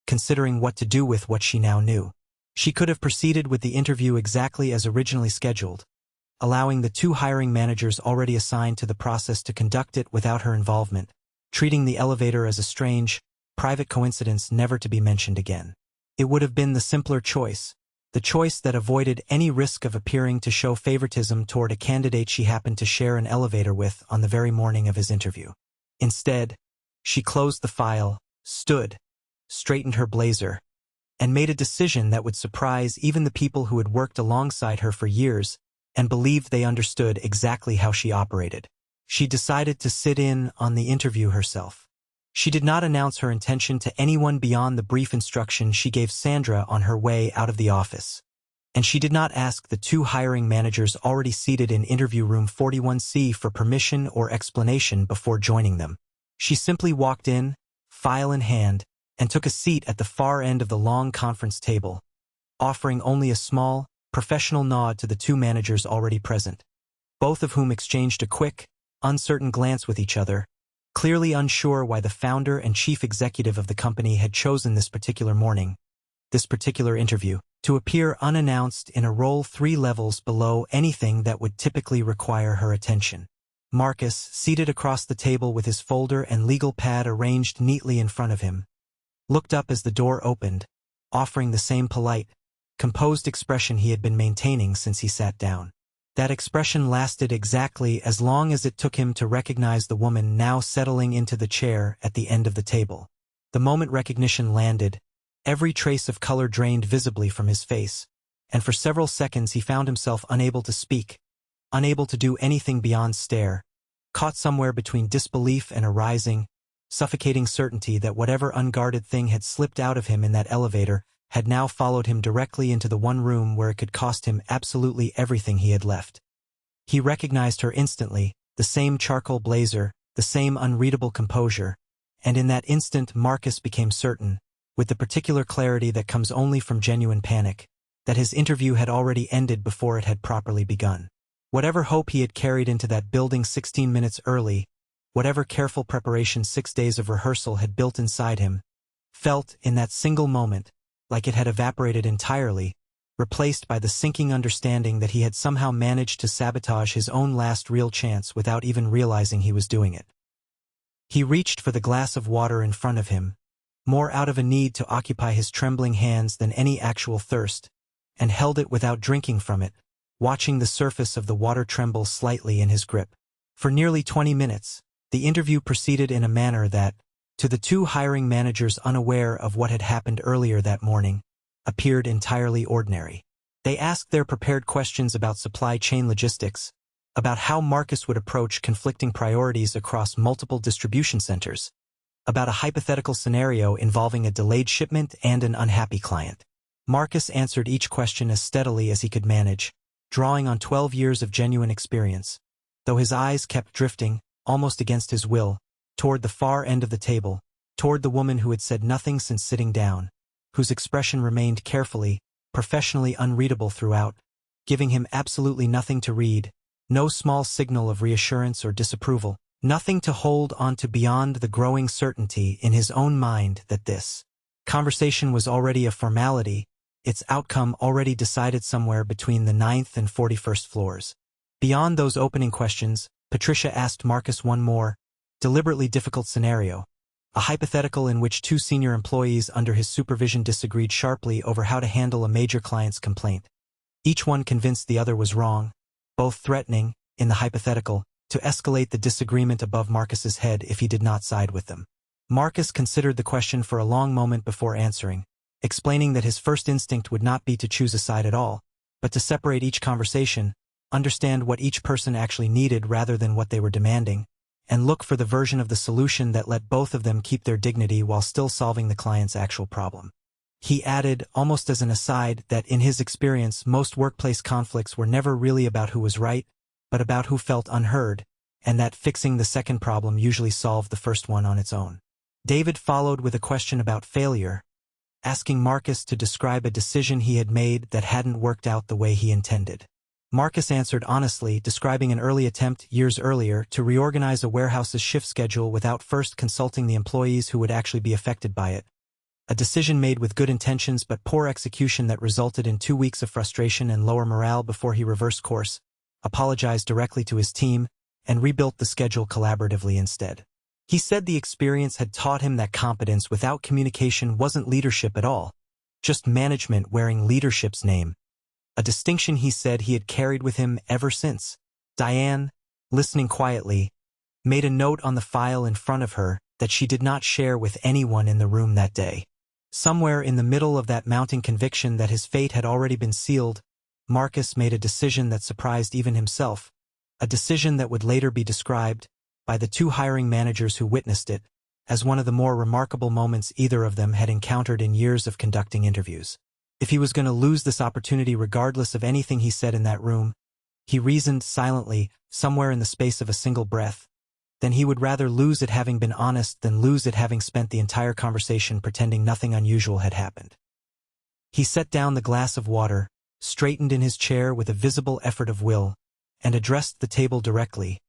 considering what to do with what she now knew. She could have proceeded with the interview exactly as originally scheduled, allowing the 2 hiring managers already assigned to the process to conduct it without her involvement, treating the elevator as a strange, private coincidence never to be mentioned again. It would have been the simpler choice, the choice that avoided any risk of appearing to show favoritism toward a candidate she happened to share an elevator with on the very morning of his interview. Instead, she closed the file, stood, straightened her blazer, and made a decision that would surprise even the people who had worked alongside her for years and believed they understood exactly how she operated. She decided to sit in on the interview herself. She did not announce her intention to anyone beyond the brief instruction she gave Sandra on her way out of the office. And she did not ask the 2 hiring managers already seated in interview room 41C for permission or explanation before joining them. She simply walked in, file in hand, and took a seat at the far end of the long conference table, offering only a small, professional nod to the 2 managers already present, both of whom exchanged a quick, uncertain glance with each other, clearly unsure why the founder and chief executive of the company had chosen this particular morning, this particular interview, to appear unannounced in a role 3 levels below anything that would typically require her attention. Marcus, seated across the table with his folder and legal pad arranged neatly in front of him, looked up as the door opened, offering the same polite, composed expression he had been maintaining since he sat down. That expression lasted exactly as long as it took him to recognize the woman now settling into the chair at the end of the table. The moment recognition landed, every trace of color drained visibly from his face, and for several seconds he found himself unable to speak, unable to do anything beyond stare, caught somewhere between disbelief and a rising, suffocating certainty that whatever unguarded thing had slipped out of him in that elevator had now followed him directly into the one room where it could cost him absolutely everything he had left. He recognized her instantly, the same charcoal blazer, the same unreadable composure, and in that instant Marcus became certain, with the particular clarity that comes only from genuine panic, that his interview had already ended before it had properly begun. Whatever hope he had carried into that building 16 minutes early, whatever careful preparation 6 days of rehearsal had built inside him, felt, in that single moment, like it had evaporated entirely, replaced by the sinking understanding that he had somehow managed to sabotage his own last real chance without even realizing he was doing it. He reached for the glass of water in front of him, more out of a need to occupy his trembling hands than any actual thirst, and held it without drinking from it, watching the surface of the water tremble slightly in his grip. For nearly 20 minutes, the interview proceeded in a manner that, to the two hiring managers unaware of what had happened earlier that morning, appeared entirely ordinary. They asked their prepared questions about supply chain logistics, about how Marcus would approach conflicting priorities across multiple distribution centers, about a hypothetical scenario involving a delayed shipment and an unhappy client. Marcus answered each question as steadily as he could manage, drawing on 12 years of genuine experience, though his eyes kept drifting, almost against his will, toward the far end of the table, toward the woman who had said nothing since sitting down, whose expression remained carefully, professionally unreadable throughout, giving him absolutely nothing to read, no small signal of reassurance or disapproval, nothing to hold on to beyond the growing certainty in his own mind that this conversation was already a formality, its outcome already decided somewhere between the 9th and 41st floors. Beyond those opening questions, Patricia asked Marcus one more, deliberately difficult scenario, a hypothetical in which two senior employees under his supervision disagreed sharply over how to handle a major client's complaint. Each one convinced the other was wrong, both threatening, in the hypothetical, to escalate the disagreement above Marcus's head if he did not side with them. Marcus considered the question for a long moment before answering, explaining that his first instinct would not be to choose a side at all, but to separate each conversation, understand what each person actually needed rather than what they were demanding, and look for the version of the solution that let both of them keep their dignity while still solving the client's actual problem. He added, almost as an aside, that in his experience most workplace conflicts were never really about who was right, but about who felt unheard, and that fixing the second problem usually solved the first one on its own. David followed with a question about failure, asking Marcus to describe a decision he had made that hadn't worked out the way he intended. Marcus answered honestly, describing an early attempt years earlier to reorganize a warehouse's shift schedule without first consulting the employees who would actually be affected by it. A decision made with good intentions but poor execution that resulted in 2 weeks of frustration and lower morale before he reversed course, apologized directly to his team, and rebuilt the schedule collaboratively instead. He said the experience had taught him that competence without communication wasn't leadership at all, just management wearing leadership's name, a distinction he said he had carried with him ever since. Diane, listening quietly, made a note on the file in front of her that she did not share with anyone in the room that day. Somewhere in the middle of that mounting conviction that his fate had already been sealed, Marcus made a decision that surprised even himself, a decision that would later be described, by the two hiring managers who witnessed it, as one of the more remarkable moments either of them had encountered in years of conducting interviews. If he was going to lose this opportunity regardless of anything he said in that room, he reasoned silently, somewhere in the space of a single breath, then he would rather lose it having been honest than lose it having spent the entire conversation pretending nothing unusual had happened. He set down the glass of water, straightened in his chair with a visible effort of will, and addressed the table directly,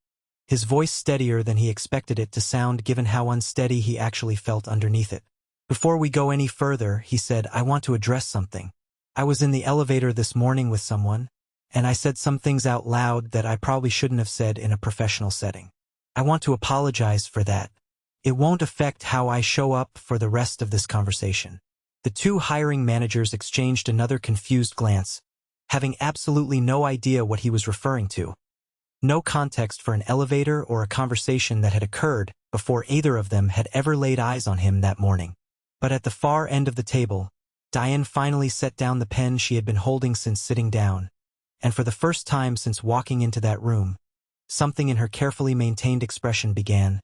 his voice steadier than he expected it to sound given how unsteady he actually felt underneath it. Before we go any further, he said, I want to address something. I was in the elevator this morning with someone, and I said some things out loud that I probably shouldn't have said in a professional setting. I want to apologize for that. It won't affect how I show up for the rest of this conversation. The two hiring managers exchanged another confused glance, having absolutely no idea what he was referring to. No context for an elevator or a conversation that had occurred before either of them had ever laid eyes on him that morning. But at the far end of the table, Diane finally set down the pen she had been holding since sitting down, and for the first time since walking into that room, something in her carefully maintained expression began,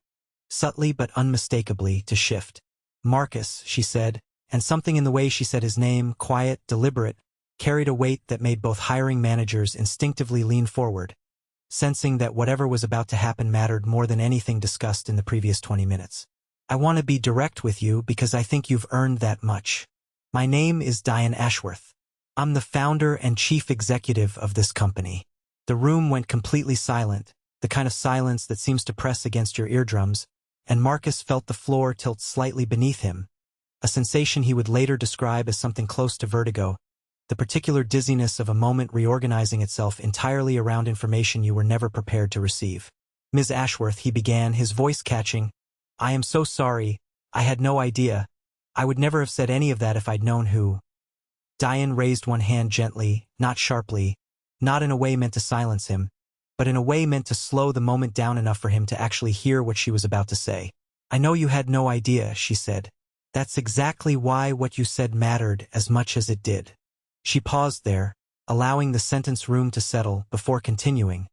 subtly but unmistakably, to shift. "Marcus," she said, and something in the way she said his name, quiet, deliberate, carried a weight that made both hiring managers instinctively lean forward, sensing that whatever was about to happen mattered more than anything discussed in the previous 20 minutes. "I want to be direct with you because I think you've earned that much. My name is Diane Ashworth. I'm the founder and chief executive of this company." The room went completely silent, the kind of silence that seems to press against your eardrums, and Marcus felt the floor tilt slightly beneath him, a sensation he would later describe as something close to vertigo, the particular dizziness of a moment reorganizing itself entirely around information you were never prepared to receive. "Ms. Ashworth," he began, his voice catching, "I am so sorry. I had no idea. I would never have said any of that if I'd known who." Diane raised one hand gently, not sharply, not in a way meant to silence him, but in a way meant to slow the moment down enough for him to actually hear what she was about to say. "I know you had no idea," she said. "That's exactly why what you said mattered as much as it did." She paused there, allowing the sentence room to settle before continuing,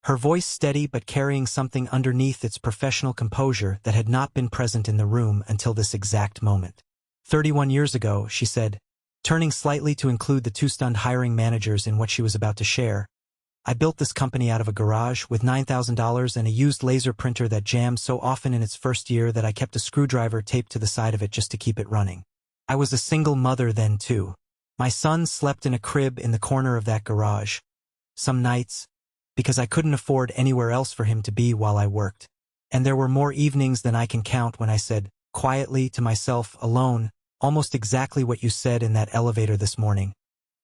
her voice steady but carrying something underneath its professional composure that had not been present in the room until this exact moment. 31 years ago, she said, turning slightly to include the two stunned hiring managers in what she was about to share, "I built this company out of a garage with $9,000 and a used laser printer that jammed so often in its first year that I kept a screwdriver taped to the side of it just to keep it running. I was a single mother then too. My son slept in a crib in the corner of that garage, some nights, because I couldn't afford anywhere else for him to be while I worked. And there were more evenings than I can count when I said, quietly to myself, alone, almost exactly what you said in that elevator this morning,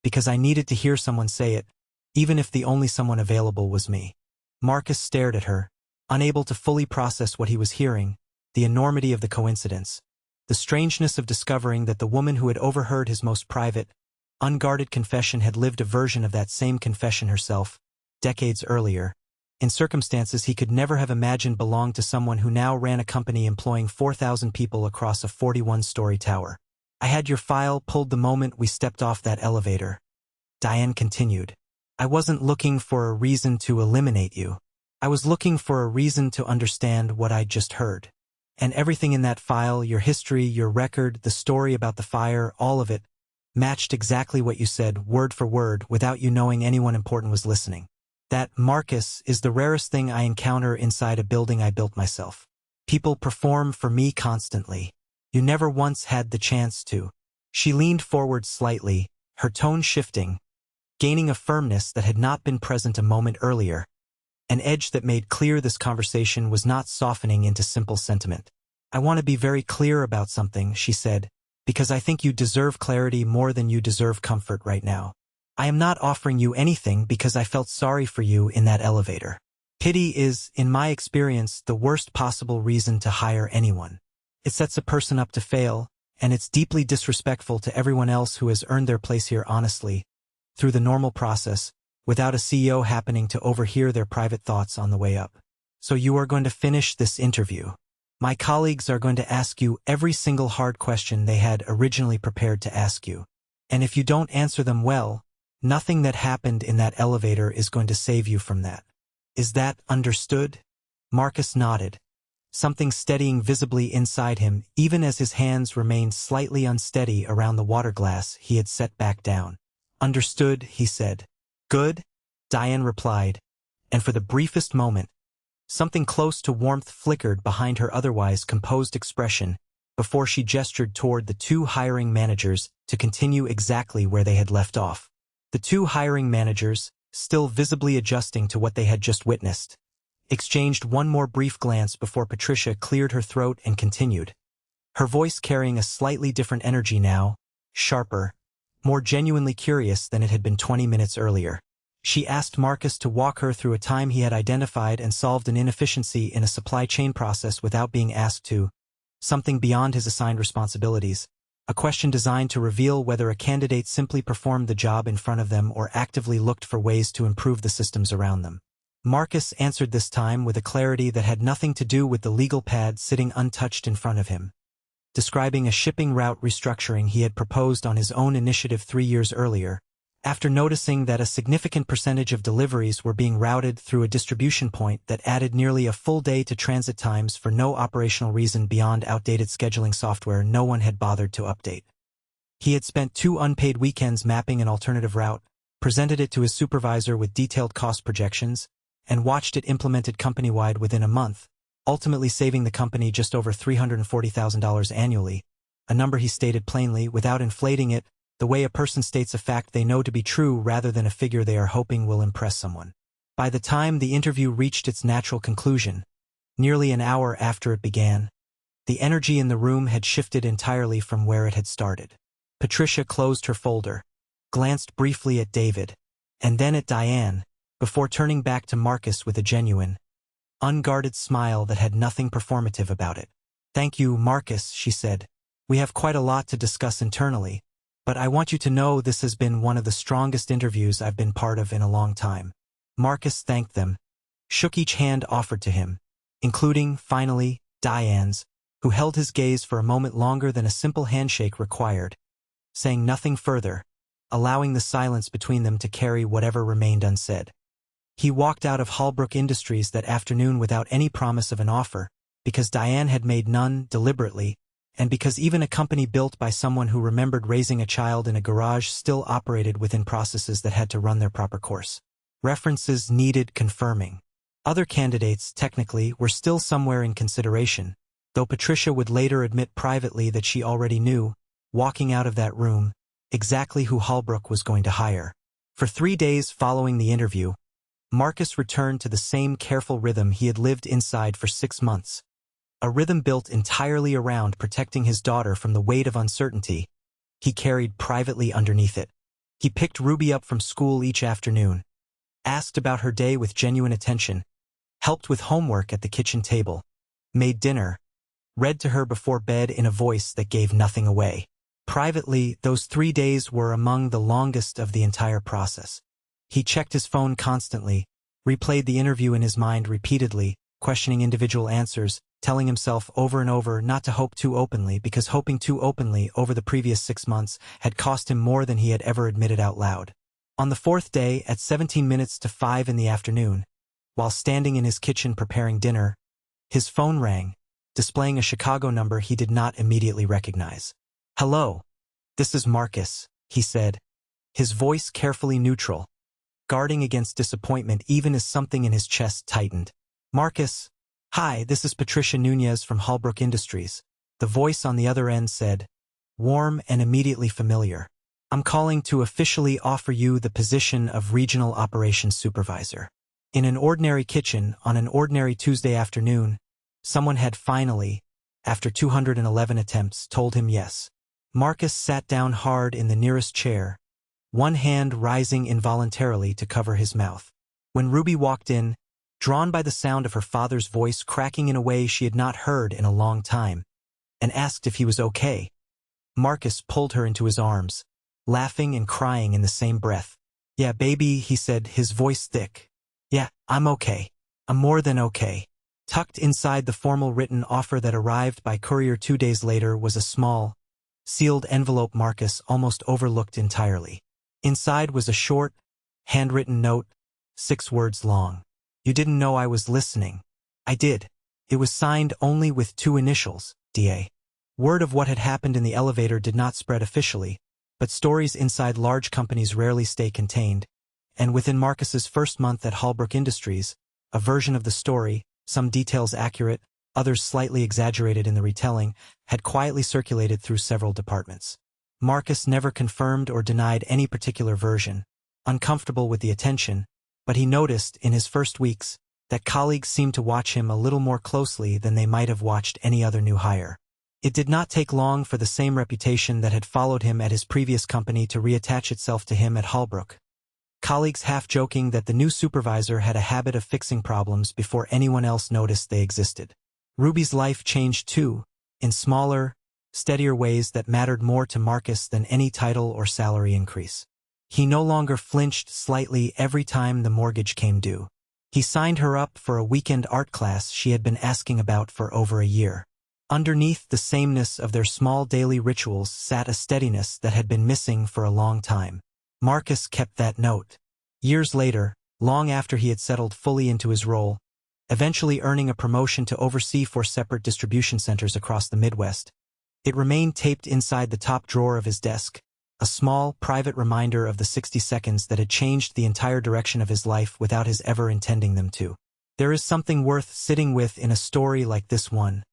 because I needed to hear someone say it, even if the only someone available was me." Marcus stared at her, unable to fully process what he was hearing, the enormity of the coincidence, the strangeness of discovering that the woman who had overheard his most private, unguarded confession had lived a version of that same confession herself, decades earlier, in circumstances he could never have imagined belonged to someone who now ran a company employing 4,000 people across a 41-story tower. "I had your file pulled the moment we stepped off that elevator," Diane continued. "I wasn't looking for a reason to eliminate you. I was looking for a reason to understand what I'd just heard. And everything in that file, your history, your record, the story about the fire, all of it, matched exactly what you said, word for word, without you knowing anyone important was listening. That, Marcus, is the rarest thing I encounter inside a building I built myself. People perform for me constantly. You never once had the chance to." She leaned forward slightly, her tone shifting, gaining a firmness that had not been present a moment earlier, an edge that made clear this conversation was not softening into simple sentiment. "I want to be very clear about something," she said, "because I think you deserve clarity more than you deserve comfort right now. I am not offering you anything because I felt sorry for you in that elevator. Pity is, in my experience, the worst possible reason to hire anyone. It sets a person up to fail, and it's deeply disrespectful to everyone else who has earned their place here honestly, through the normal process, without a CEO happening to overhear their private thoughts on the way up. So you are going to finish this interview. My colleagues are going to ask you every single hard question they had originally prepared to ask you. And if you don't answer them well, nothing that happened in that elevator is going to save you from that. Is that understood?" Marcus nodded, something steadying visibly inside him even as his hands remained slightly unsteady around the water glass he had set back down. "Understood," he said. "Good," Diane replied, and for the briefest moment, something close to warmth flickered behind her otherwise composed expression before she gestured toward the two hiring managers to continue exactly where they had left off. The two hiring managers, still visibly adjusting to what they had just witnessed, exchanged one more brief glance before Patricia cleared her throat and continued, her voice carrying a slightly different energy now, sharper, more genuinely curious than it had been 20 minutes earlier. She asked Marcus to walk her through a time he had identified and solved an inefficiency in a supply chain process without being asked to, something beyond his assigned responsibilities, a question designed to reveal whether a candidate simply performed the job in front of them or actively looked for ways to improve the systems around them. Marcus answered this time with a clarity that had nothing to do with the legal pad sitting untouched in front of him, describing a shipping route restructuring he had proposed on his own initiative 3 years earlier, after noticing that a significant percentage of deliveries were being routed through a distribution point that added nearly a full day to transit times for no operational reason beyond outdated scheduling software no one had bothered to update. He had spent 2 unpaid weekends mapping an alternative route, presented it to his supervisor with detailed cost projections, and watched it implemented company-wide within a month, ultimately saving the company just over $340,000 annually, a number he stated plainly, without inflating it, the way a person states a fact they know to be true rather than a figure they are hoping will impress someone. By the time the interview reached its natural conclusion, nearly an hour after it began, the energy in the room had shifted entirely from where it had started. Patricia closed her folder, glanced briefly at David, and then at Diane, before turning back to Marcus with a genuine, unguarded smile that had nothing performative about it. "Thank you, Marcus," she said. "We have quite a lot to discuss internally, but I want you to know this has been one of the strongest interviews I've been part of in a long time." Marcus thanked them, shook each hand offered to him, including, finally, Diane's, who held his gaze for a moment longer than a simple handshake required, saying nothing further, allowing the silence between them to carry whatever remained unsaid. He walked out of Halbrook Industries that afternoon without any promise of an offer, because Diane had made none deliberately, and because even a company built by someone who remembered raising a child in a garage still operated within processes that had to run their proper course. References needed confirming. Other candidates, technically, were still somewhere in consideration, though Patricia would later admit privately that she already knew, walking out of that room, exactly who Halbrook was going to hire. For 3 days following the interview, Marcus returned to the same careful rhythm he had lived inside for 6 months. A rhythm built entirely around protecting his daughter from the weight of uncertainty he carried privately underneath it. He picked Ruby up from school each afternoon, asked about her day with genuine attention, helped with homework at the kitchen table, made dinner, read to her before bed in a voice that gave nothing away. Privately, those 3 days were among the longest of the entire process. He checked his phone constantly, replayed the interview in his mind repeatedly, questioning individual answers, telling himself over and over not to hope too openly because hoping too openly over the previous 6 months had cost him more than he had ever admitted out loud. On the 4th day, at 17 minutes to 5 in the afternoon, while standing in his kitchen preparing dinner, his phone rang, displaying a Chicago number he did not immediately recognize. "Hello, this is Marcus," he said, his voice carefully neutral, guarding against disappointment even as something in his chest tightened. "Marcus, hi, this is Patricia Nunez from Halbrook Industries," the voice on the other end said, warm and immediately familiar. "I'm calling to officially offer you the position of Regional Operations Supervisor." In an ordinary kitchen on an ordinary Tuesday afternoon, someone had finally, after 211 attempts, told him yes. Marcus sat down hard in the nearest chair, one hand rising involuntarily to cover his mouth. When Ruby walked in, drawn by the sound of her father's voice cracking in a way she had not heard in a long time, and asked if he was okay, Marcus pulled her into his arms, laughing and crying in the same breath. "Yeah, baby," he said, his voice thick. "Yeah, I'm okay. I'm more than okay." Tucked inside the formal written offer that arrived by courier 2 days later was a small, sealed envelope Marcus almost overlooked entirely. Inside was a short, handwritten note, 6 words long. "You didn't know I was listening." "I did." It was signed only with 2 initials, DA. Word of what had happened in the elevator did not spread officially, but stories inside large companies rarely stay contained, and within Marcus's first month at Halbrook Industries, a version of the story, some details accurate, others slightly exaggerated in the retelling, had quietly circulated through several departments. Marcus never confirmed or denied any particular version, uncomfortable with the attention, but he noticed, in his first weeks, that colleagues seemed to watch him a little more closely than they might have watched any other new hire. It did not take long for the same reputation that had followed him at his previous company to reattach itself to him at Halbrook. Colleagues half-joking that the new supervisor had a habit of fixing problems before anyone else noticed they existed. Ruby's life changed too, in smaller, steadier ways that mattered more to Marcus than any title or salary increase. He no longer flinched slightly every time the mortgage came due. He signed her up for a weekend art class she had been asking about for over a year. Underneath the sameness of their small daily rituals sat a steadiness that had been missing for a long time. Marcus kept that note. Years later, long after he had settled fully into his role, eventually earning a promotion to oversee 4 separate distribution centers across the Midwest, it remained taped inside the top drawer of his desk, a small, private reminder of the 60 seconds that had changed the entire direction of his life without his ever intending them to. There is something worth sitting with in a story like this one,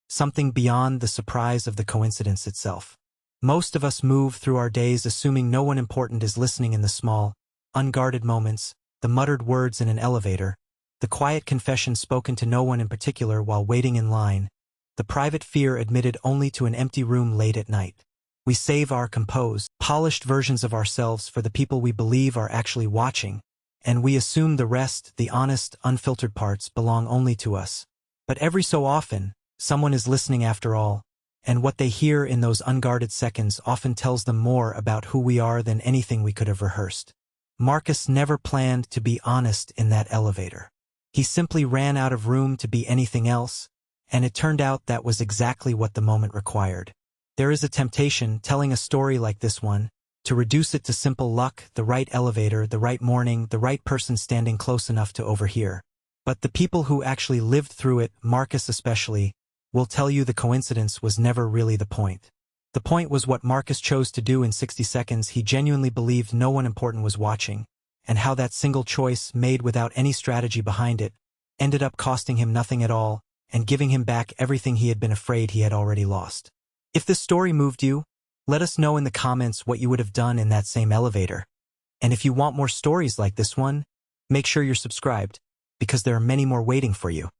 something beyond the surprise of the coincidence itself. Most of us move through our days assuming no one important is listening in the small, unguarded moments, the muttered words in an elevator, the quiet confession spoken to no one in particular while waiting in line, the private fear admitted only to an empty room late at night. We save our composed, polished versions of ourselves for the people we believe are actually watching, and we assume the rest, the honest, unfiltered parts, belong only to us. But every so often, someone is listening after all, and what they hear in those unguarded seconds often tells them more about who we are than anything we could have rehearsed. Marcus never planned to be honest in that elevator. He simply ran out of room to be anything else, and it turned out that was exactly what the moment required. There is a temptation, telling a story like this one, to reduce it to simple luck, the right elevator, the right morning, the right person standing close enough to overhear. But the people who actually lived through it, Marcus especially, will tell you the coincidence was never really the point. The point was what Marcus chose to do in 60 seconds. He genuinely believed no one important was watching, and how that single choice, made without any strategy behind it, ended up costing him nothing at all, and giving him back everything he had been afraid he had already lost. If this story moved you, let us know in the comments what you would have done in that same elevator. And if you want more stories like this one, make sure you're subscribed, because there are many more waiting for you.